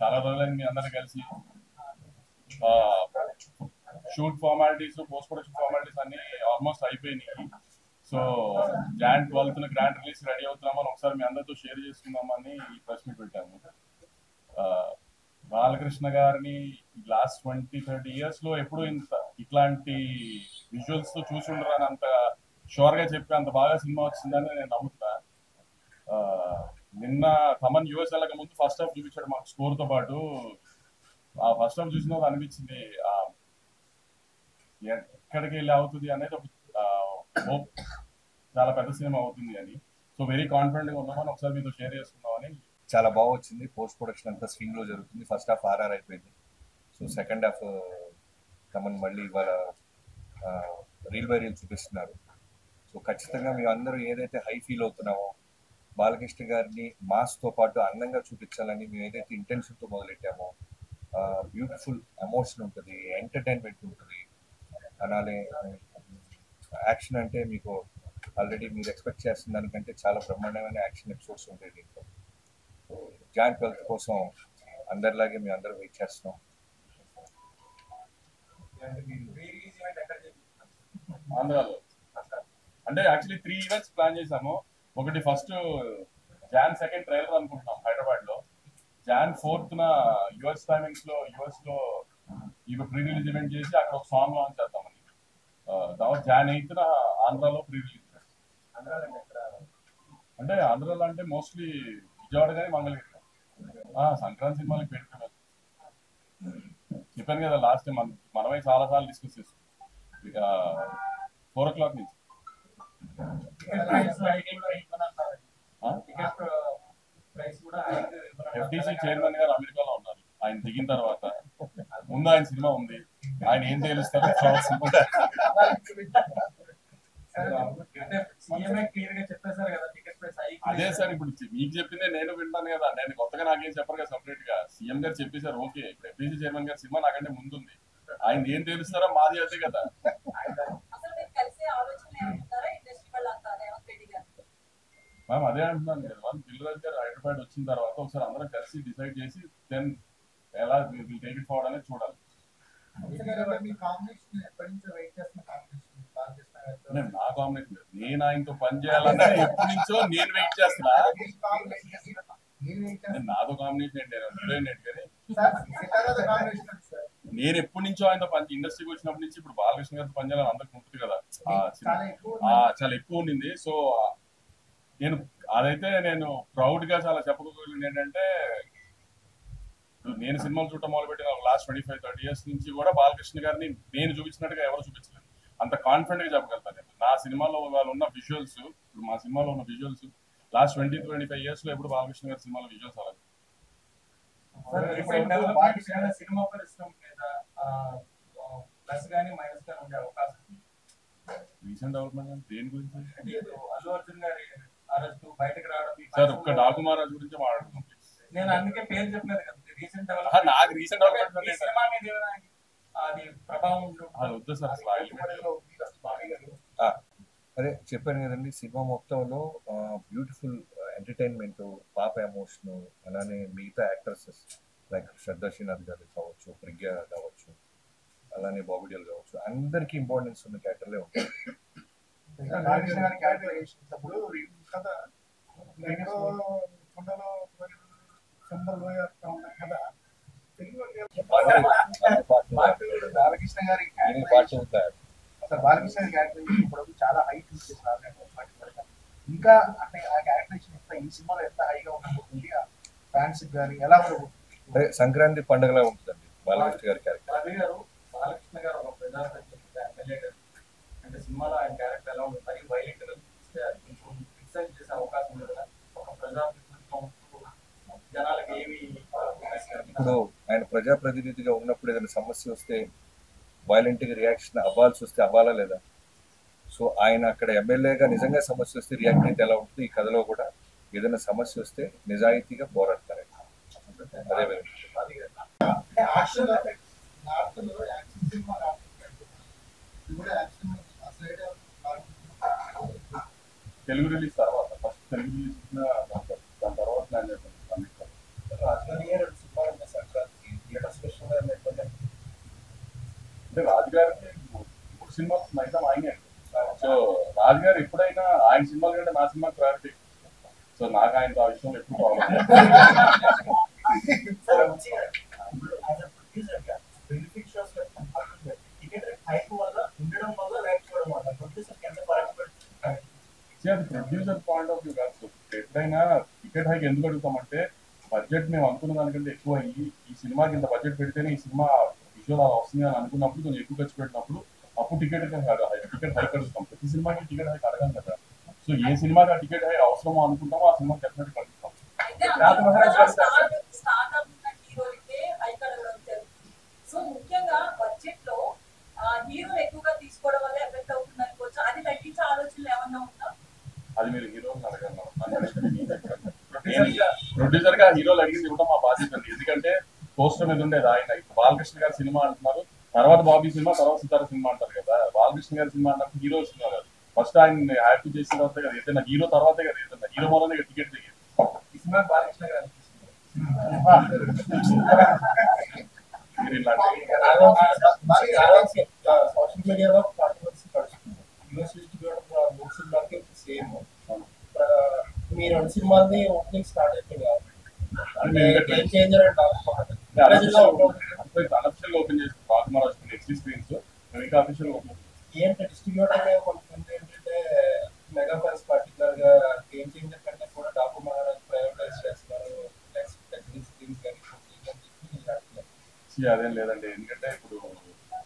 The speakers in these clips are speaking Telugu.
చాలా రోజులైంది మీ అందరూ కలిసి. Shoot formalities, post production formalities అన్ని ఆల్మోస్ట్ అయిపోయినాయి. So Jan 12th grand release ready అవుతున్నామని ఒకసారి మీ అందరితో షేర్ చేసుకుందామని ఈ ప్రెస్ మీట్ పెట్టాము. బాలకృష్ణ గారిని లాస్ట్ 20-30 years లో ఎప్పుడు ఇట్లాంటి విజువల్స్ తో చూసి ఉండరు అని అంత షూర్ గా చెప్పి అంత బాగా సినిమా వచ్చిందని నేను నమ్ముతున్నా. నిన్న తమన్ యూఎస్ వెళ్ళక ముందు ఫస్ట్ హాఫ్ చూపించాడు మాకు స్కోర్ తో పాటు. ఆ ఫస్ట్ హాఫ్ చూసిన అనిపించింది ఎక్కడికి వెళ్ళి అవుతుంది అనేది ఒక హోప్, చాలా పెద్ద సినిమా అవుతుంది అని. సో వెరీ కాన్ఫిడెంట్ గా ఉన్నామని ఒకసారి మీతో షేర్ చేసుకుందామని. చాలా బాగా వచ్చింది. పోస్ట్ ప్రొడక్షన్ అంతా స్వింగ్ లో జరుగుతుంది. ఫస్ట్ హాఫ్ RR అయిపోయింది. సో సెకండ్ హాఫ్ తమన్ మళ్ళీ ఇవాళ రీల్ బై రీల్ చూపిస్తున్నారు. సో ఖచ్చితంగా మేము అందరూ ఏదైతే హై ఫీల్ అవుతున్నామో, బాలకృష్ణ గారిని మాస్ తో పాటు అందంగా చూపించాలని మేము ఏదైతే ఇంటెన్షన్ తో మొదలెట్టామో, బ్యూటిఫుల్ ఎమోషన్ ఉంటుంది, ఎంటర్టైన్మెంట్ ఉంటుంది. అలానే యాక్షన్ అంటే మీకు ఆల్రెడీ మీరు ఎక్స్పెక్ట్ చేస్తున్న దానికంటే చాలా బ్రహ్మాండమైన యాక్షన్ ఎపిసోడ్స్ ఉంటాయి దీంట్లో. Jan 12th కోసం అందరిలాగే మేము అందరూ వెయిట్ చేస్తున్నాం. ఆంధ్రాలో అంటే యాక్చువల్లీ 3 ఈవెంట్స్ ప్లాన్ చేసాము. ఒకటి ఫస్ట్ Jan 2 ట్రైలర్ అనుకుంటున్నాం హైదరాబాద్ లో. Jan 4 యుఎస్ టైమింగ్స్ లో యుఎస్ లో ఇవి ప్రీ రిలీజ్ ఈవెంట్ చేసి అక్కడ ఒక సాంగ్ లాంచ్ చేద్దామని. తర్వాత Jan 8 ఆంధ్రాలో ప్రీ రిలీజ్. అంటే ఆంధ్రాలో అంటే మోస్ట్లీ విజయవాడ కానీ మంగళగిరి. సంక్రాంతి సినిమాలకు పెట్టుకున్నాం. చెప్పాను కదా లాస్ట్ టైం మనమే చాలా సార్లు డిస్కస్ చేస్తాం. ఇక 4 o'clock నుంచి FTC చైర్మన్ గారు అమెరికాలో ఉన్నారు. ఆయన దిగిన తర్వాత ముందు ఆయన సినిమా ఉంది, ఆయన ఏం తెలుస్తారు. అదే సార్, ఇప్పుడు మీకు చెప్పిందే నేను వింటాను కదా. నేను కొత్తగా నాకేం చెప్పరు కదా. సపరేట్ గా సీఎం గారు చెప్పేశారు. ఓకే, ఇప్పుడు FTC చైర్మన్ గారి సినిమా నాకంటే ముందుంది, ఆయన ఏం తెలుస్తారో మాది అదే కదా. మ్యామ్ అదే అంటున్నాను కదా. వాళ్ళు దిల్రాజ్ గారు హైదరాబాద్ వచ్చిన తర్వాత ఒకసారి అందరం కలిసి డిసైడ్ చేసి దెన్ ఎలా టేక్ ఇట్ ఫార్వర్డ్ అనేది చూడాలి. నా కాంబినేషన్ నేను ఆయనతో పని చేయాలన్నా ఎప్పటి నుంచో నేను వెయిట్ చేస్తున్నా. నాతో కాంబినేషన్ ఏంటి కానీ నేను ఎప్పటి నుంచో ఆయనతో పని ఇండస్ట్రీకి వచ్చినప్పటి నుంచి ఇప్పుడు బాలకృష్ణ గారితో పని చేయాలని అందరికి ఉంటుంది కదా. చాలా ఎక్కువ ఉండింది. సో నేను అదైతే నేను ప్రౌడ్ గా చాలా చెప్పగలిగింది ఏంటంటే, నేను సినిమాలు చూడటం మొదలుపెట్టిన లాస్ట్ 25-30 years నుంచి కూడా బాలకృష్ణ గారిని నేను చూపించినట్టుగా ఎవరు చూపించలేదు. అంత కాన్ఫిడెంట్ గా చెప్పగలుగుతాను నేను. నా సినిమాలో వాళ్ళు ఉన్న విజువల్స్, ఇప్పుడు మా సినిమాలో ఉన్న విజువల్స్ లాస్ట్ 20-25 years లో ఎప్పుడు బాలకృష్ణ గారి సినిమాలో విజువల్స్ అలా. సినిమా పరిశ్రమ మీద ప్లస్ గానీ మైనస్ గానీ ఉండే అవకాశం. రీసెంట్ డెవలప్మెంట్ దేని గురించి? అల్లు అర్జున్ గారి అరెస్ట్ బయటకు రావడం సార్, ఒక్క డాకు మహారాజ్ గురించి మాట్లాడుతున్నాం. నేను అందుకే పేరు చెప్పలేదు కదా. రీసెంట్ డెవలప్మెంట్ నాకు రీసెంట్ డెవలప్మెంట్ సినిమా మీద అది ప్రభావం వద్దు సార్. అదే చెప్పాను కదండి, సినిమా మొత్తంలో బ్యూటిఫుల్ ఎంటర్టైన్మెంట్, పాప ఎమోషను, అలానే మిగతా యాక్ట్రసెస్ లైక్ శ్రద్ధా శ్రీనాథ్ గారు కావచ్చు, ప్రజ్ఞ కావచ్చు, అలానే బాబుడియల్ కావచ్చు, అందరికి ఇంపార్టెన్స్ ఉన్న క్యారెక్టర్లే ఉంటాయి. బాలకృష్ణ గారి క్యారెక్టర్ ఇప్పుడు చాలా హై చేస్తున్నారు. ఇంకా అంటే ఆ క్యారెక్టరేషన్ ఎంత ఈ సినిమాలో ఎంత హైగా ఉండబోతుంది, ఫ్యాన్స్ గానీ ఎలా ఉండబోతుంది? సంక్రాంతి పండుగలా ఉంటుందండి బాలకృష్ణ గారి క్యారెక్టర్. అదే గారు బాలకృష్ణ గారు ఒక ప్రజాప్రతినిధి ఎమ్మెల్యే గారు అంటే సినిమాలో ఆయన క్యారెక్టర్ ఎలా ఉంటుంది, మరి వైలెంట్ గా చూస్తే అది కొంచెం క్రిటిసైజ్ చేసే అవకాశం ఉంది కదా. ఒక ప్రజాప్రతినిధిగా జనాలకు ఏమి ఇప్పుడు ఆయన ప్రజాప్రతినిధిగా ఉన్నప్పుడు ఏదైనా సమస్య వస్తే వైలెంట్ గా రియాక్షన్ అవ్వాల్సి వస్తే అవ్వాలా లేదా? సో ఆయన అక్కడ ఎమ్మెల్యేగా నిజంగా సమస్య వస్తే రియాక్ట్ అయితే ఎలా ఉంటుంది, ఈ కథలో కూడా ఏదైనా సమస్య వస్తే నిజాయితీగా పోరాడతారు. అదే తెలుగు రిలీజ్ తర్వాత ఫస్ట్ తెలుగు రిలీజ్ దాని తర్వాత ప్లాన్ చేస్తాను. సినిమా అయితే ఆయనే. సో రాజు గారు ఎప్పుడైనా ఆయన సినిమాల కంటే నా సినిమా ప్రయారిటీ. సో నాకు ఆయన ఆ విషయంలో ఎక్కువ అది ప్రొడ్యూసర్ పాయింట్ ఆఫ్ వ్యూ కాదు. ఎప్పుడైనా టికెట్ హైక్ ఎందుకు అడుగుతామంటే బడ్జెట్ మేము అనుకున్న దానికంటే ఎక్కువ అయ్యి ఈ సినిమాకి ఇంత బడ్జెట్ పెడితేనే ఈ సినిమా విజువల్ వస్తుంది అని అనుకున్నప్పుడు కొంచెం ఎక్కువ ఖర్చు పెట్టినప్పుడు అప్పుడు టికెట్ హైక్ అడుగుతాం. ప్రతి సినిమాకి టికెట్ హైక్ అడగాం కదా. సో ఏ సినిమాకి ఆ టికెట్ హైక్ అవసరమో అనుకుంటామో ఆ సినిమాకి డెఫినెట్గా అడుగుతాం. సో ముఖ్యంగా బడ్జెట్ లో హీరోలు ఎక్కువగా తీసుకోవడం వల్ల ఎఫెక్ట్ అవుతుంది అనుకోవచ్చు. అది తగ్గించే ఆలోచనలు ఏమన్నా ఉందా? అది మీరు హీరోని అడగండి. ప్రొడ్యూసర్ గా హీరోలు అడిగింది ఇవ్వడం మా బాధ్యత అండి. ఎందుకంటే పోస్టర్ మీద ఉండేది ఆయన. బాలకృష్ణ గారి సినిమా అంటున్నారు, తర్వాత బాబీ సినిమా, తర్వాత సితార సినిమా అంటారు కదా. బాలకృష్ణ గారి సినిమా అన్నప్పుడు హీరో సినిమా కాదు. ఫస్ట్ ఆయన హ్యాపీ చేసిన తర్వాత కదా ఏదైనా హీరో తర్వాతే కదా ఏదైనా హీరో మూలనే టికెట్ దిగేది. ఈ సినిమా బాలకృష్ణ గారు సోషల్ మీడియాలో కాంట్రవర్సీ నడుస్తుంది. యూఎస్ డిస్ట్రిబ్యూటర్ మూడు సినిమాలకి సేమ్. మీ రెండు సినిమాలని ఓపెనింగ్ స్టార్ట్ అయిపోయింది కాబట్టి game changer and unofficial open చేసి బాగుమార్ ఎక్సీ స్క్రీన్స్ ఇంకా అఫిషియల్ ఓపెన్ ఏంటంటే డిస్ట్రిబ్యూటర్ కొంతమంది ఏంటంటే మెగా ఫ్యాన్స్ పర్టికులర్ గా గేమ్ చేంజర్ కంటే కూడా డాకు మహారాజ్ ప్రయోరైజ్ చేస్తున్నారు. స్క్రీన్స్ కానీ అదేం లేదండి. ఎందుకంటే ఇప్పుడు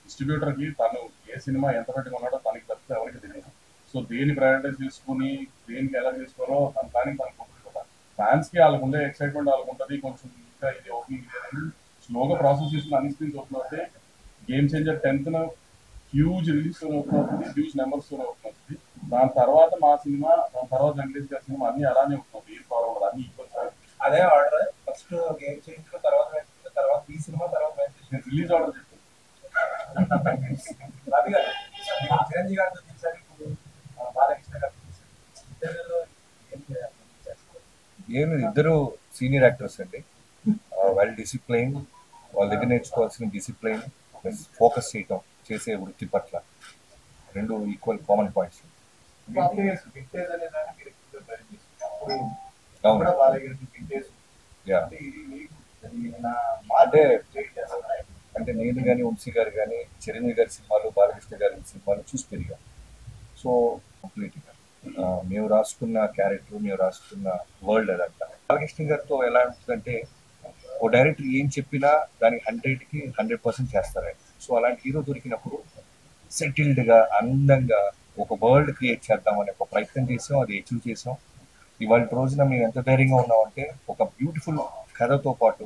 డిస్ట్రిబ్యూటర్ కి తను ఏ సినిమా ఎంత పెట్టి ఉన్నాడో తనకి తప్పితే ఎవరికి తెలియదు. సో దేని ప్రయారిటైజ్ చేసుకుని దేనికి ఎలా చేసుకోవాలో తన ప్లానింగ్ తనకు ఉంటుంది కదా. ఫ్యాన్స్ కి వాళ్ళకు ఉండే ఎక్సైట్మెంట్ వాళ్ళకు ఉంటుంది. కొంచెం ఇంకా ఇది ఓపెనింగ్ స్లోగా ప్రాసెస్ చేసుకుని అన్ని స్క్రీన్స్ ఓపెన్ అవుతే game changer 10th huge release తో ఓపెన్ అవుతుంది, హ్యూజ్ నెంబర్స్ తో ఓపెన్ అవుతుంది. దాని తర్వాత మా సినిమా, దాని తర్వాత వెంకటేష్ గారి సినిమా అన్ని అలానే ఓపెన్ ఏం ప్రాబ్లం ఉండదు. అన్ని ఈక్వల్. అదే ఆర్డర్ ఫస్ట్ గేమ్ చేంజర్ తర్వాత ఈ సినిమా తర్వాత రిలీజ్ ఆర్డర్ చెప్పాను. రవి గారు చిరంజీవి గారితో తీసారు, ఇప్పుడు బాలకృష్ణ గారు ఏం ఇద్దరు సీనియర్ యాక్టర్స్ అండి. వెల్ డిసిప్లైన్, వాళ్ళ దగ్గర నేర్చుకోవాల్సిన డిసిప్లైన్ ప్లస్ ఫోకస్ చేయటం, చేసే వృత్తి పట్ల రెండు ఈక్వల్ కామన్ పాయింట్స్. అంటే నేను కానీ వంశీ గారు కానీ చిరంజీవి గారి సినిమాలు, బాలకృష్ణ గారి సినిమాలు చూసి పెరిగాం. సో కంప్లీట్గా మేము రాసుకున్న క్యారెక్టర్, మేము రాసుకున్న వరల్డ్ అదంతా. బాలకృష్ణ గారితో ఎలా ఉంటుందంటే ఓ డైరెక్టర్ ఏం చెప్పినా దానికి 100కి 100% చేస్తారండి. సో అలాంటి హీరో దొరికినప్పుడు సెటిల్డ్గా అందంగా ఒక వరల్డ్ క్రియేట్ చేద్దామని ఒక ప్రయత్నం చేసాం, అది అచీవ్ చేసాం. ఇవాళ రోజున మేము ఎంత ధైర్యంగా ఉన్నామంటే ఒక బ్యూటిఫుల్ కథతో పాటు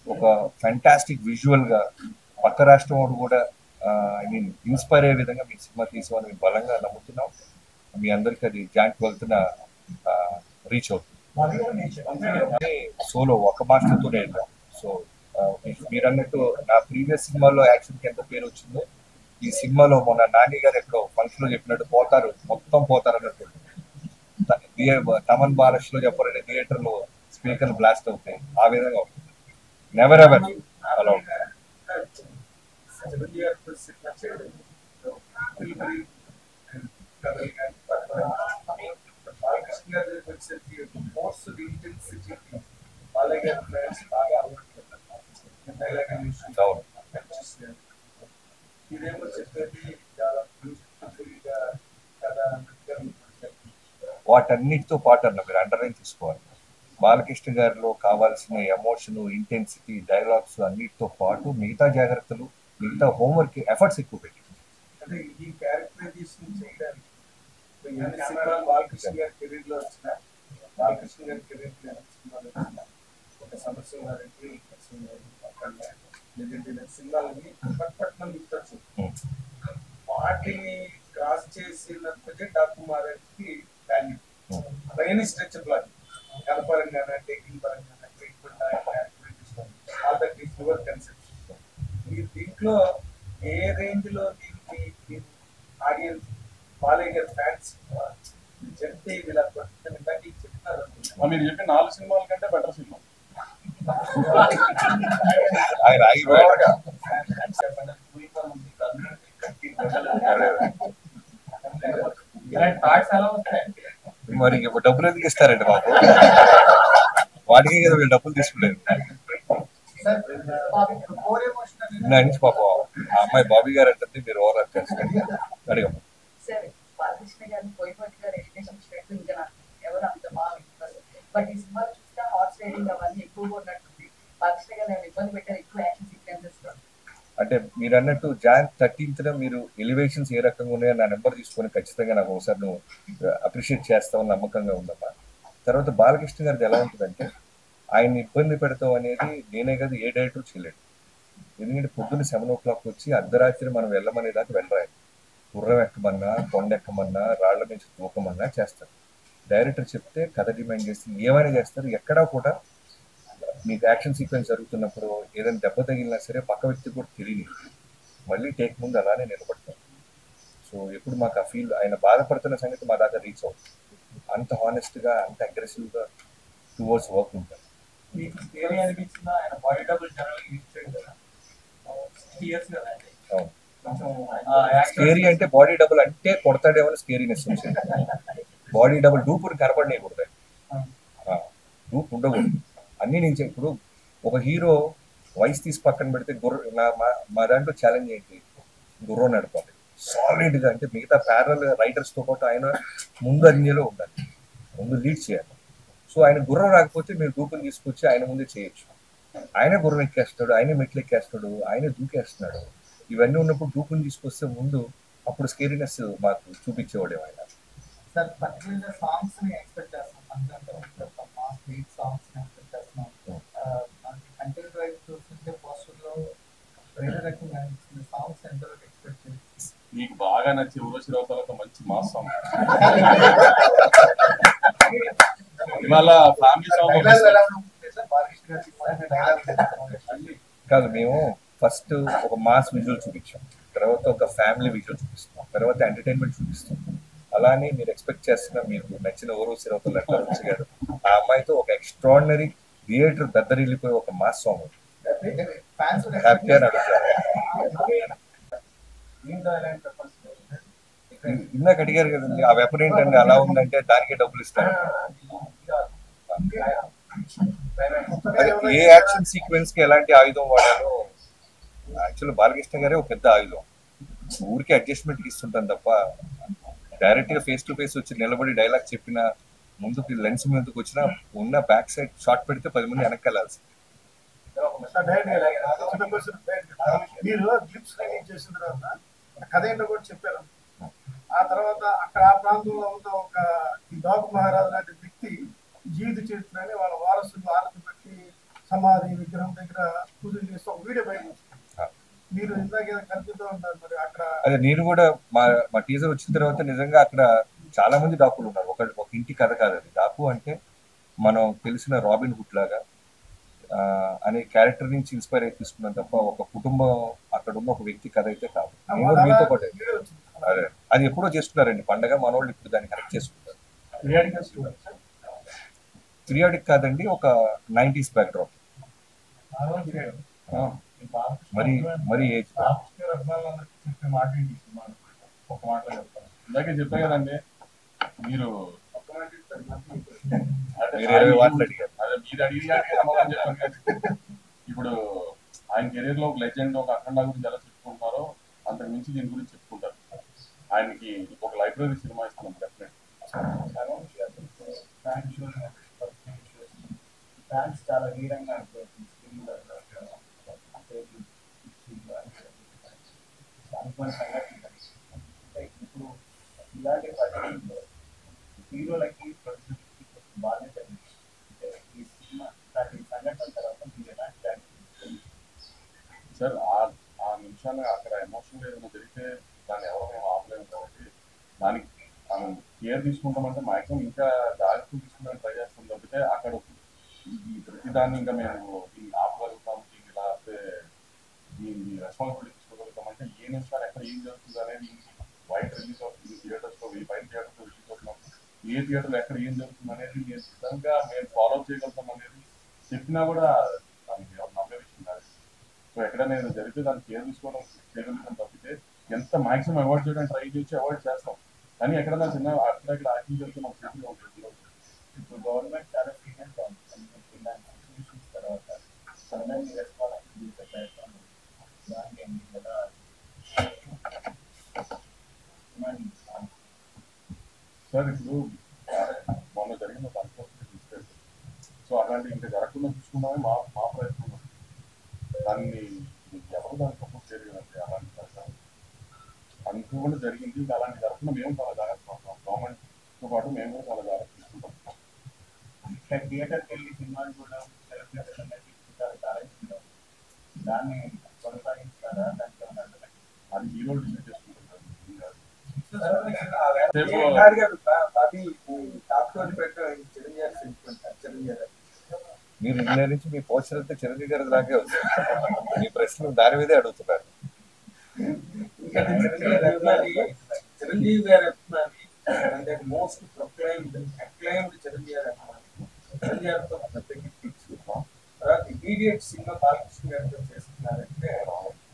ఒక ఫ్యాంటాస్టిక్ విజువల్గా పక్క రాష్ట్రం వాడు కూడా ఇన్స్పైర్ అయ్యే విధంగా మీ సినిమా తీసామని మేము బలంగా నమ్ముతున్నాం. మీ అందరికీ అది జాయింట్ 12th రీచ్ అవుతుంది. సోలో ఒక మాస్టర్తో వెళ్ళాం. సో మీరు అన్నట్టు నా ప్రీవియస్ సినిమాలో యాక్షన్కి ఎంత పేరు వచ్చిందో ఈ సినిమాలో మొన్న నాని గారు ఎక్కడో ఫంక్షన్ లో చెప్పినట్టు పోతారు, మొత్తం పోతారు అన్నట్టు. తమన్ బాలక్ష్లో చెప్పారండి, థియేటర్ లో స్పీకర్ బ్లాస్ట్ అవుతాయి. ఆ విధంగా ఉంటుంది. నెవర్ ఎవర్ అలా ఉంటుంది. వాటన్నిటితో పాటు అన్న మీరు అండర్లైన్ తీసుకోవాలి. బాలకృష్ణ గారిలో కావాల్సిన ఎమోషన్, ఇంటెన్సిటీ, డైలాగ్స్ అన్నిటితో పాటు మిగతా జాగ్రత్తలు, మిగతా హోంవర్క్, ఎఫర్ట్స్ ఎక్కువ పెట్టి అంటే ఈ క్యారెక్టరైజేషన్ చేయడానికి బాలకృష్ణ గారి కెరీర్ లో వచ్చిన బాలకృష్ణ గారి కెరీర్ సినిమాలు ఒక సమస్య గారికి సినిమాలని పట్నం గుర్తొచ్చు. వాటిని క్రాస్ చేసినప్పటికీ డాకు మహారాజ్కి వాల్యూ ట్రైన్ స్ట్రెచబుల్ అది కథపరంగా, టేకింగ్ పరంగా, treatment, all that is your concept. మీరు దీంట్లో ఏ రేంజ్ లో దీనికి ఆడియన్స్ బాలయ్య గారి ఫ్యాన్స్ చెప్తే ఇలా చెప్తారు. మీరు చెప్పిన 4 సినిమాల కంటే బెటర్ సినిమా. ఆయన థాట్స్ ఎలా వస్తాయండి? మరి ఇంక డబ్బులు ఎందుకు ఇస్తారండి బాబు? వాటికి కదా వీళ్ళు డబ్బులు తీసుకులేదు. సార్ కోర్ ఎమోషన్ అనేది నా నుంచి పాపం ఆ అమ్మాయి బాబీ గారు అంటే మీరు ఓవర్ చేస్తారు. అడిగమ్మ. సరే బాలకృష్ణ గారిని పోయిపోయి గారు రిలేషన్షిప్ ఇంకా నాకు ఎవరు అంత బాగా బట్ ఈ సినిమాలో చూస్తే హార్స్ రైడింగ్ అవన్నీ ఎక్కువగా ఉన్నట్టుంది. బాలకృష్ణ గారు నేను ఇబ్బంది పెట్టారు, ఎక్కువ యాక్షన్ సీక్వెన్సెస్. అంటే మీరు అన్నట్టు Jan 13th మీరు ఎలివేషన్స్ ఏ రకంగా ఉన్నాయో నా నెంబర్ తీసుకొని ఖచ్చితంగా నాకు ఒకసారి నువ్వు అప్రిషియేట్ చేస్తావని నమ్మకంగా ఉందమ్మా. తర్వాత బాలకృష్ణ గారిది ఎలా ఉంటుందంటే ఆయన ఇబ్బంది పెడతాం అనేది నేనే కదా ఏ డైరెక్టర్ చేయలేడు. ఎందుకంటే పొద్దున్న 7 o'clock వచ్చి అర్ధరాత్రి మనం వెళ్ళమనే దాకా వెళ్ళరాయి. గుర్రం ఎక్కమన్నా, కొండ ఎక్కమన్నా, రాళ్ల నుంచి దూకమన్నా చేస్తారు. డైరెక్టర్ చెప్తే కథ డిమాండ్ చేస్తే ఏమైనా చేస్తారు. ఎక్కడా కూడా మీకు యాక్షన్ సీక్వెన్స్ జరుగుతున్నప్పుడు ఏదైనా దెబ్బ తగిలినా సరే పక్క వ్యక్తి కూడా తెలియదు, మళ్ళీ టేక్ ముందు అలానే నిలబడతాం. సో ఎప్పుడు మాకు ఆ ఫీల్ ఆయన బాధపడుతున్న సంగతి మా దాకా రీచ్ అవుతుంది. అంత హానెస్ట్గా, అంత అగ్రెసివ్గా టువర్డ్స్ వర్క్ ఉంటారు. మీకు స్కేరీ అనిపించిందా? ఆయన బాడీ డబుల్ జనరల్ యూజ్ చేయడు కదా, 60 years కదా అండి. అవును, కొంచెం స్కేరీ అంటే బాడీ డబుల్ అంటే కొడతాడేమో స్కేరీనెస్ వచ్చింది. బాడీ డబుల్ డూపుని కనపడనేయకూడదు, డూప్ ఉండకూడదు. అన్నీ నేను ఇప్పుడు ఒక హీరో వయసు తీసి పక్కన పెడితే మా దాంట్లో ఛాలెంజ్ ఏంటి, గుర్రం నడపాలి సాలిడ్గా. అంటే మిగతా ప్యారల్ రైటర్స్తో పాటు ఆయన ముందు అన్నిలో ఉండాలి, ముందు లీడ్ చేయాలి. సో ఆయన గుర్రం రాకపోతే మీరు డూపుని తీసుకొచ్చి ఆయన ముందే చేయొచ్చు. ఆయనే గుర్రం ఎక్కేస్తాడు, ఆయనే మెట్లు ఎక్కేస్తాడు, ఆయనే దూకేస్తున్నాడు. ఇవన్నీ ఉన్నప్పుడు డూపుని తీసుకొస్తే ముందు అప్పుడు స్కేరీనెస్ మాకు చూపించేవాడు ఆయన. సార్ పర్టికులర్ సాంగ్స్ ని ఎక్స్పెక్ట్ చేస్తాం, అందుకంటే మాస్ బీట్ సాంగ్స్ ని ఎక్స్పెక్ట్ చేస్తున్నాం. మనకి కంటెంట్ వైజ్ చూస్తుంటే పోస్టర్ లో వేరే రకంగా అనిపిస్తుంది. సాంగ్స్ ఎంతవరకు ఎక్స్పెక్ట్ చేస్తాం? మీకు బాగా నచ్చి ఊరసి రౌతాలతో మంచి మాస్ సాంగ్ ఇవాళ ఫ్యామిలీ సాంగ్ కాదు, మేము ఫస్ట్ ఒక మాస్ విజువల్ చూపించాం, తర్వాత ఒక ఫ్యామిలీ విజువల్ చూపిస్తాం, తర్వాత ఎంటర్టైన్మెంట్ చూపిస్తాం. అలానే మీరు ఎక్స్పెక్ట్ చేస్తున్న మీకు నచ్చిన ఊరూసి రౌతలు ఎట్లా వచ్చారు ఆ అమ్మాయితో ఒక ఎక్స్ట్రాడినరీ థియేటర్ దద్దరిల్లిపోయి ఒక మాస్ సాంగ్ హ్యాపీ అని అడుగుతారు. ఇందాక అడిగారు కదండి, ఆ వెపన్ ఏంటండి అలా ఉందంటే దానికే డబ్బులు ఇస్తారు. అదే ఏ యాక్షన్ సీక్వెన్స్ కి ఎలాంటి ఆయుధం వాడాలో యాక్చువల్లీ బాలకృష్ణ గారే ఒక పెద్ద ఆయుధం. ఊరికి అడ్జస్ట్మెంట్ ఇస్తుంటాను తప్ప డైరెక్ట్ గా ఫేస్ టు ఫేస్ వచ్చి నిలబడి డైలాగ్ చెప్పిన ముందుకు లెన్స్ ముందుకు వచ్చిన ఉన్న బ్యాక్ సైడ్ షాట్ పెడితే 10 మంది వెనక్కి వెళ్ళాల్సి. మీరు క్లిప్స్ రిలీజ్ చేసిన తర్వాత కథ ఏంటో కూడా చెప్పారు. ఆ తర్వాత అక్కడ ఆ ప్రాంతంలో ఉన్న ఒక డాకు మహారాజు లాంటి వ్యక్తి జీవిత చరిత్రని వాళ్ళ వారసులు ఆరతి పెట్టి సమాధి విగ్రహం దగ్గర పూజలు చేస్తే ఒక వీడియో బయట వచ్చింది. మీరు ఇందాక కనిపిస్తూ ఉంటారు మరి అక్కడ. అదే నేను కూడా మా టీజర్ వచ్చిన తర్వాత నిజంగా అక్కడ చాలా మంది డాకులు ఉన్నారు. ఒక ఇంటి కథ కాదు అది. డాకు అంటే మనం తెలిసిన రాబిన్ హుడ్ లాగా అనే క్యారెక్టర్ నుంచి ఇన్స్పైర్ అయి తీసుకున్నాం తప్ప ఒక కుటుంబం అక్కడ ఉన్న ఒక వ్యక్తి కథ అయితే కాదు. మీతో పాటు అదే అది ఎప్పుడో చేస్తున్నారండి పండగ, మన వాళ్ళు ఇప్పుడు దాన్ని కరెక్ట్ చేసుకుంటారు. పీరియాడిక్ కాదండి, ఒక 90s బ్యాక్ డ్రాప్. మరి ఏజ్ ఒక మాటలో చెప్తాను. ఇందాకే చెప్పా కదండి, మీరు ఇప్పుడు ఆయన కెరీర్ లో ఒక లెజెండ్, ఒక అఖండ గురించి ఎలా చెప్పుకుంటున్నారో అంతకు మించి దీని గురించి చెప్పుకుంటారు. ఆయనకి ఒక లైబ్రరీ సినిమా ఇస్తున్నాం డెఫినెట్. ఫ్యాన్స్ చాలా వీరంగా అనుకున్న సంఘటన అంటే ఇప్పుడు ఇలాంటి పరిస్థితుల్లో హీరోలకి బాధ్యత ఈ సినిమా ఇలాంటి సంఘటన తర్వాత మీరు ఎలాంటి సార్ ఆ నిమిషాన్ని అక్కడ ఎమోషనల్ ఏదైనా జరిగితే దాన్ని ఎవరో మేము ఆపలేము కాబట్టి దానికి మనం కేర్ తీసుకుంటామంటే మాక్సిమం ఇంకా జాగ్రత్తలు తీసుకుంటానికి ట్రై చేస్తాం తప్పితే అక్కడ ఈ ప్రతిదాన్ని ఇంకా మేము దీన్ని ఆపగలుగుతాం, దీన్ని ఇలా దీన్ని రెస్పాన్సిబిలిటీ తీసుకోగలుగుతామంటే ఏ నిమిషాలు ఎక్కడ ఏం జరుగుతుంది అనేది బయట రిలీజ్ అవుతుంది, థియేటర్స్లో బయట థియేటర్స్లో రిలీజ్ అవుతున్నప్పుడు ఏ థియేటర్లో ఎక్కడ ఏం జరుగుతుంది అనేది మేము నిజంగా మేము ఫాలో చేయగలుగుతాం అనేది చెప్పినా కూడా దానికి ఎవరు నమ్మే విషయం కాదు. సో ఎక్కడైనా ఏదైనా జరిగితే దాన్ని కేర్ తీసుకోవడం చేయగలుగుతాం తప్పితే ఎంత మాక్సిమం అవాయిడ్ చేయడానికి ట్రై చేసి అవాయిడ్ చేస్తాం. కానీ ఎక్కడన్నా చిన్న అక్కడ యాక్టింగ్ చేస్తే మాకు సేఫ్గా ఉంటుంది. ఇప్పుడు గవర్నమెంట్ చాలా సీరియస్ గా ఉంది ఇలాంటి సిచ్యువేషన్స్ తర్వాత సడన్ రెస్పాన్స్ చేసే ప్రయత్నం దానికి ఏంటి కదా సార్ ఇప్పుడు మొన్న జరిగిన ఒక అన్ఫార్చునేట్ మిస్టేక్. సో అలాంటి ఇంకా జరగకుండా చూసుకున్నామే మా మా ప్రయత్నం. దాన్ని ఎవరు దాన్ని సపోర్ట్ చేయరు కదండి. అలాంటి పరిస్థితి అనుకోకుండా జరిగింది. ఇంకా అలాంటి జరగకుండా మేము చాలా జాగ్రత్త పడతాం. గవర్నమెంట్తో పాటు మేము కూడా చాలా జాగ్రత్త తీసుకుంటాం. థియేటర్కి వెళ్ళి సినిమాని కూడా సెలబ్రేషన్ అనేది చాలా ఛాలెంజింగ్. దాన్ని కొనసాగిస్తారా దాంట్లో అది హీరోలు డిసైడ్ చేసుకుంటారు. మీరు ఇండియా నుంచి మీ పోస్టర్ అయితే చిరంజీవి గారి దాకే వస్తుంది. మీ ప్రశ్నలు దాని మీదే అడుగుతున్నారు. చిరంజీవి గారి అభిమాని అంటే మోస్ట్ ప్రొక్లైమ్డ్ అక్లైమ్డ్ చిరంజీవి గారి అభిమాని. చిరంజీవి గారితో తర్వాత ఇమీడియట్ సినిమా బాలకృష్ణ గారితో చేస్తున్నారంటే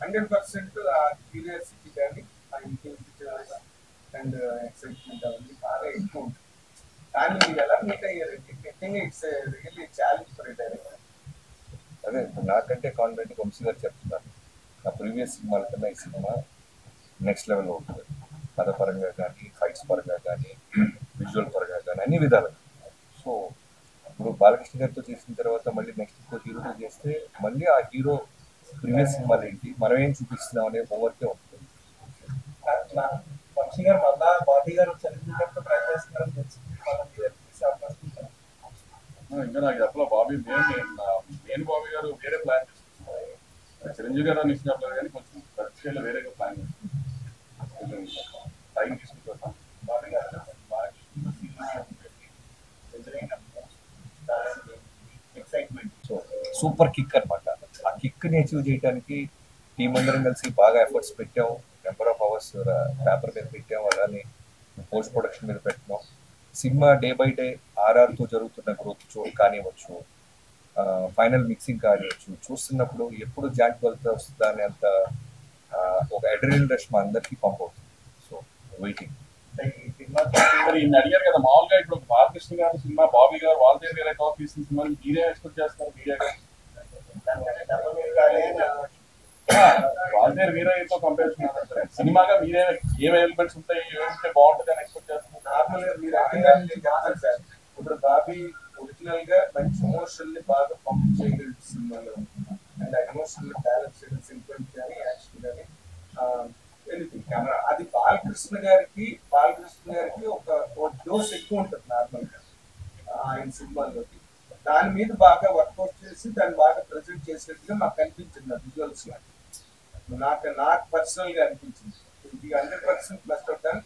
100% ఆ క్యూరియాసిటీ కానీ ఆ ఇంటెలిజెన్స్ అండ్ ఎక్సైట్మెంట్ అవన్నీ బాగా ఎక్కువ ఉంటుంది. కానీ మీరు ఎలా మీట్ అయ్యారండి? నిజంగా it's really challenge for director. అదే నాకంటే కాన్ఫిడెంట్ వంశీ గారు చెప్తున్నారు. నా ప్రీవియస్ సినిమాల కన్నా ఈ సినిమా నెక్స్ట్ లెవెల్లో ఉంటుంది. కథ పరంగా కానీ, ఫైట్స్ పరంగా కానీ, విజువల్ పరంగా కానీ, అన్ని విధాలుగా. సో ఇప్పుడు బాలకృష్ణ గారితో చేసిన తర్వాత మళ్ళీ నెక్స్ట్ ఇంకో హీరోతో చేస్తే మళ్ళీ ఆ హీరో ప్రీవియస్ సినిమాలు ఏంటి, మనం ఏం చూపిస్తున్నాం అనే హోంవర్కే ఉంటుంది. వంశీ గారు మళ్ళా బాబీ గారు చిరంజీవి గారితో ట్రై చేస్తున్నారని తెలిసింది. ఇంకా నాకు చెప్పలే బాబీ. నేను బాబీ గారు వేరే ప్లాన్ చేస్తున్నారు. చిరంజీవి గారు అని ఇచ్చిన చెప్పలేదు కానీ కొంచెం ఖర్చులో వేరేగా ప్లాన్ చేస్తున్నారు. కొంచెం టైం తీసుకుంటాం. బాబీ గారు ఎక్సైట్మెంట్ సో సూపర్ కిక్ అనమాట. ఆ కిక్ని అచీవ్ చేయడానికి టీం అందరం కలిసి బాగా ఎఫర్ట్స్ పెట్టాం. నెంబర్ ఆఫ్ అవర్స్ పేపర్ మీద పెట్టాం, అలానే పోస్ట్ ప్రొడక్షన్ మీద పెట్టినాం. సినిమా డే బై డే ఆర్ఆర్తో జరుగుతున్న గ్రోత్ కానివ్వచ్చు, ఫైనల్ మిక్సింగ్ కానివ్వచ్చు, చూస్తున్నప్పుడు ఎప్పుడు జాక్ వెళ్తే వస్తుందా అని అంత ఒక అడ్రినల్ రష్ మా అందరికీ పంప్ అవుతుంది. So waiting. మరి ఇన్ని అడిగారు కదా, మామూలుగా ఇప్పుడు బాలకృష్ణ గారు సినిమా, బాబీ గారు వాళ్ళ వేరే టాప్ తీసిన సినిమా మీరే ఎక్స్పెక్ట్ చేస్తారు? మీడియా గారు వాళ్ళ దగ్గర వీరయ్యతో కంపేర్ చేస్తున్నారు. సినిమాగా మీరే ఏం ఎలిమెంట్స్ ఉంటాయి, ఏమంటే బాగుంటుంది అని ఎక్స్పెక్ట్ చేస్తున్నారు? నార్మల్గా మీరు చెప్తారు సార్. ఇప్పుడు బాబీ ఒరిజినల్ గా మంచి ఎమోషనల్ ని బాగా పంప్ చేయగలిగిన సినిమాలో అండ్ ఎమోషనల్ బ్యాలెన్స్ చేయడం సీక్వెన్స్ కానీ యాక్షన్ కానీ ఎనీథింగ్ కెమెరా అది బాలకృష్ణ గారికి ఒక డోస్ ఎక్కువ ఉంటుంది నార్మల్ గా ఆయన సినిమాల్లోకి. దాని మీద బాగా వర్కౌట్ చేసి దాన్ని బాగా ప్రజెంట్ చేసినట్టుగా మాకు అనిపించింది ఆ విజువల్స్ నాకు పర్సనల్ గా అనిపించింది. ఇది 100% ప్లస్ అవుతాను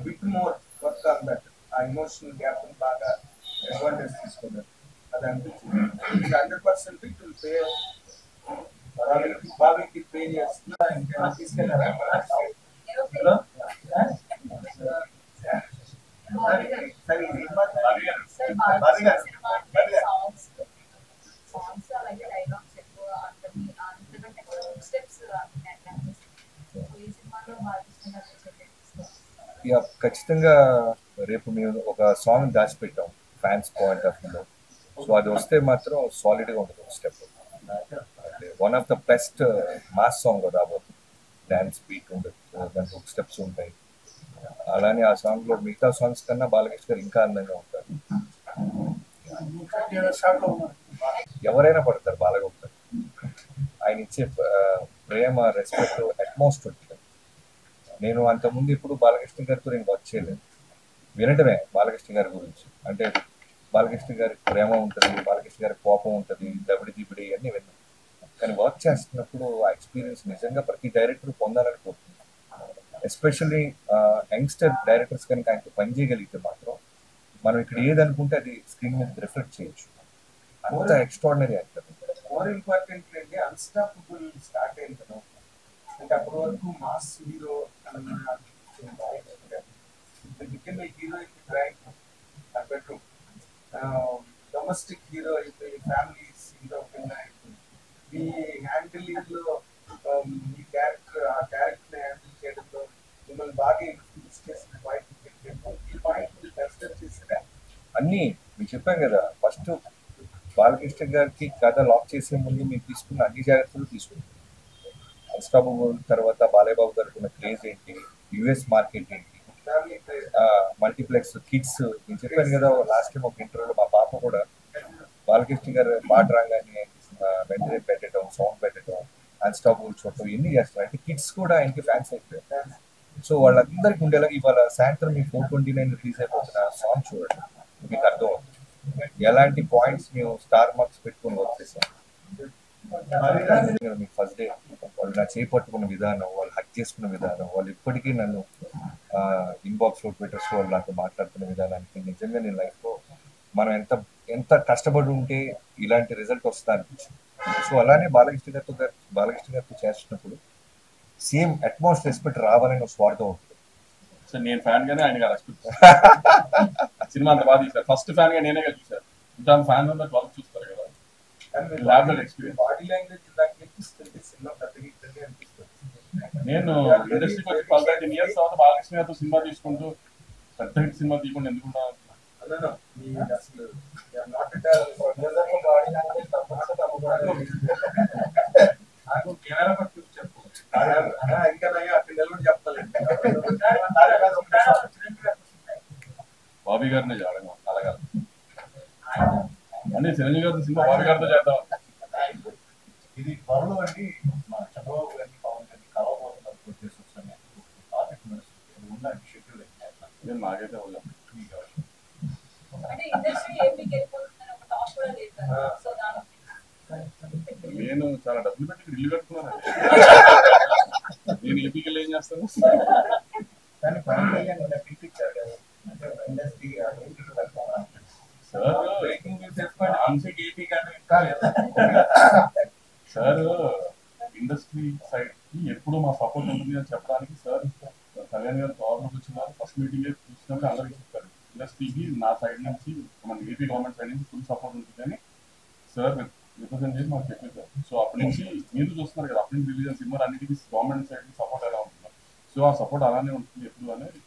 bit more work on that. ఆ ఎమోషనల్ గ్యాప్ బాగా అడ్వాంటేజ్ తీసుకున్నారు. అది అనిపించింది. 100% ఇట్ విల్ పే. బాబీకి పే చేస్తున్నా ఇంకా తీసుకెళ్ళారా? ఖచ్చితంగా రేపు మేము ఒక సాంగ్ దాచిపెట్టాం ఫ్యాన్స్ పాయింట్ ఆఫ్ వ్యూలో. సో అది వస్తే మాత్రం సాలిడ్గా ఉంటుంది step. One of the best mass song రాబోతుంది. డ్యాన్స్ బీట్ ఉంటుంది, దాంట్లో ఒక స్టెప్స్ ఉంటాయి. అలానే ఆ సాంగ్లో మిగతా సాంగ్స్ కన్నా బాలకృష్ణ గారు ఇంకా అందంగా ఉంటారు. ఎవరైనా పడతారు బాలగొంటారు. ఆయన ఇచ్చే ప్రేమ, రెస్పెక్ట్, అట్మాస్ఫియర్ ఉంటుంది. నేను అంతకుముందు ఇప్పుడు బాలకృష్ణ గారితో నేను వర్క్ చేయలేదు. వినటమే బాలకృష్ణ గారి గురించి. అంటే బాలకృష్ణ గారికి ప్రేమ ఉంటుంది, బాలకృష్ణ గారికి కోపం ఉంటుంది, దబిడి దిబిడి అన్నీ విన్నాను. కానీ వర్క్ చేస్తున్నప్పుడు ఆ ఎక్స్పీరియన్స్ నిజంగా ప్రతి డైరెక్టర్ పొందాలని కోరుతున్నాను. ఎస్పెషల్లీ యంగ్స్టర్ డైరెక్టర్స్ కనుక ఆయనతో పనిచేయగలిగితే మాత్రం మనం ఇక్కడ ఏదనుకుంటే అది స్క్రీన్ మీద రిఫ్లెక్ట్ చేయొచ్చు. అంత ఎక్స్ట్రాడినరీ యాక్టర్. మోర్ ఇంపార్టెంట్ అంటే అన్స్టాపబుల్ స్టార్ట్ అయింది కదా. అంటే అప్పటి వరకు mass hero became a hero in drive bedroom, domestic hero అయిపోయి ఫ్యామిలీస్ హీరో కింద అయిపోయింది. ఈ హ్యాండిలింగ్లో ఈ క్యారెక్టర్ ఆ క్యారెక్టర్ని హ్యాండిల్ చేయడంలో మిమ్మల్ని బాగా ఇన్ఫ్లూయెన్స్ చేసిన వైఫ్ అన్నీ మీకు చెప్పాం కదా, ఫస్ట్ బాలకృష్ణ గారికి కథ లాక్ చేసే ముందు మేము తీసుకున్న అన్ని జాగ్రత్తలు తీసుకున్నాం. అన్స్టాపబుల్ తర్వాత బాలయ్య బాబు గారికి ఉన్న క్రేజ్ ఏంటి, యుఎస్ మార్కెట్ ఏంటి, మల్టీప్లెక్స్ కిడ్స్. నేను చెప్పాను కదా లాస్ట్ టైం ఒక ఇంటర్వ్యూలో, మా పాప కూడా బాలకృష్ణ గారు పాట రాగానే వెంటనే పెట్టడం, సౌండ్ పెట్టడం, అన్స్టాపబుల్ చూడటం ఇవన్నీ చేస్తారు. అంటే కిడ్స్ కూడా ఆయనకి ఫ్యాన్స్ అయిపోయారు. సో వాళ్ళందరికీ ఉండేలాగా ఇవాళ సాయంత్రం మీ 429 రిలీజ్ అయిపోతున్న సాంగ్ చూడండి, మీకు అర్థం అవుతుంది ఎలాంటి పాయింట్స్ మేము స్టార్ మార్క్స్ పెట్టుకుని వర్క్ చేసాం. మీకు ఫస్ట్ డే వాళ్ళు నా చేపట్టుకున్న విధానం, వాళ్ళు హక్ చేసుకున్న విధానం, వాళ్ళు ఇప్పటికీ నన్ను ఇన్బాక్స్లో ట్విట్టర్స్లో వాళ్ళు నాతో మాట్లాడుతున్న విధానానికి నిజంగా నేను లైఫ్లో మనం ఎంత ఎంత కష్టపడి ఉంటే ఇలాంటి రిజల్ట్ వస్తుందా అనిపించింది. సో అలానే బాలకృష్ణ గారితో చేస్తున్నప్పుడు సేమ్ అట్మాస్ఫియర్ రెస్పెక్ట్ రావాలని స్వార్థం ఉంటుంది. సో నేను ఫ్యాన్ గానే ఆయన రెస్పెక్ట్ సినిమా అంత బాగా తీశారు. ఫస్ట్ ఫ్యాన్ గా నేనే చూసాను. ఇంకా ఫ్యాన్ అందరూ వర్క్ చూస్తారు కదా, బాడీ లాంగ్వేజ్ నేను ఇండస్ట్రీకి వచ్చి 12-13 years తర్వాత బాలకృష్ణ గారితో సినిమా తీసుకుంటూ పెద్ద హిట్ సినిమా తీయకుండా ఎందుకుంటా బాబీ గారినే చేయడం అలాగా అని చిరంజీవి గారి సినిమా బాబీ గారితో చేద్దాం. ఇది త్వరలో అండి మన చంద్రబాబు గారిని పవన్ గారిని కలవబోతున్నారు. నేను నాకైతే నేను చాలా డబ్బులు పెట్టి ఇల్లు కట్టుకున్నాను. నేను ఏపీకి వెళ్ళి ఏం చేస్తాను? సార్ ఇండస్ట్రీ సైడ్ కి ఎప్పుడు మా సపోర్ట్ ఉంటుంది అని చెప్పడానికి సార్ కళ్యాణ్ గారు గవర్నమెంట్ వచ్చినారు. ఫస్ట్ మీటింగ్ చూసినప్పుడు అందరికీ చెప్తారు ఇండస్ట్రీకి నా సైడ్ నుంచి మన ఏపీ గవర్నమెంట్ సైడ్ నుంచి ఫుల్ సపోర్ట్ ఉంటుంది అని సార్ రిప్రజెంట్ చేసి మాకు చెప్పేశారు. సో అప్పటి నుంచి మీరు చూస్తున్నారు కదా, అప్పటి నుంచి రిలీజ్ అయిన సినిమాలు అన్నిటికీ గవర్నమెంట్ సైడ్ నుంచి సపోర్ట్ ఎలా ఉంటుంది. సో ఆ సపోర్ట్ అలానే ఉంటుంది ఎప్పుడు అనేది